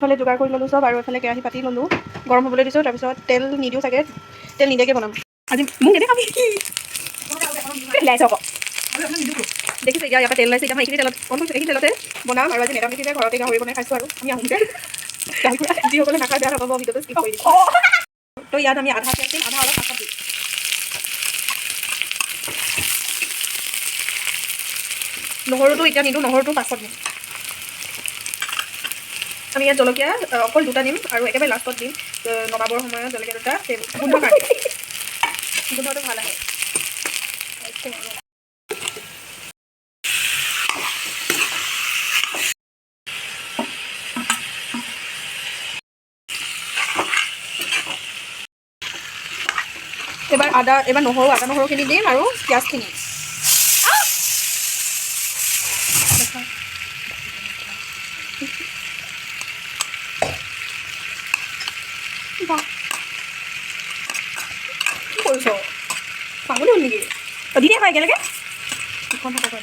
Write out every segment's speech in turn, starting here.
এইফালে যোগাৰ কৰি ল'লোঁ চব আৰু এইফালে কেৰাহী পাতি ল'লোঁ গৰম হ'বলৈ দিছোঁ তাৰপিছত তেল নিদিওঁ চাগে তেল নিদিয়াকৈ বনাম আজি মোক নেদেখাবি লাইছে আকৌ দেখিছে এতিয়া ইয়াৰ পৰা তেল লাইছে এতিয়া মই এইখিনি তেলত এইখিনি তেলতে বনাম আৰু আজি নিৰামিষে ঘৰতে গাহৰি বনাই খাইছোঁ আৰু আমি আহোঁতে যিসকলে নাখায় বেয়া নাপাব ভিডিঅ'টো স্কিপ কৰি দিম তো ইয়াত আমি আধা পিঁয়াজ দিম আধা অলপ পাছত দিম নহৰুটো এতিয়া নিদিওঁ নহৰুটো পাছত দিম আমি ইয়াত জলকীয়া অকল দুটা দিম আৰু একেবাৰে লাষ্টত দিম নমাবৰ সময়ত জলকীয়া দুটা গোন্ধ কাৰণে গোন্ধটো ভাল আহে এবাৰ নহৰুখিনি দিম আৰু পিঁয়াজখিনি কি কৰিছ পাগল হ'ল নেকি দিনে হয় একেলগে ইখন থাকক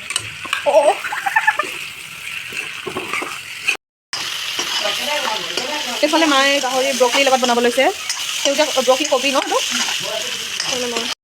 এইফালে মায়ে গাহৰি ব্ৰকলিৰ লগত বনাব লৈছে সেউজীয়া ব্ৰকলি কবি ন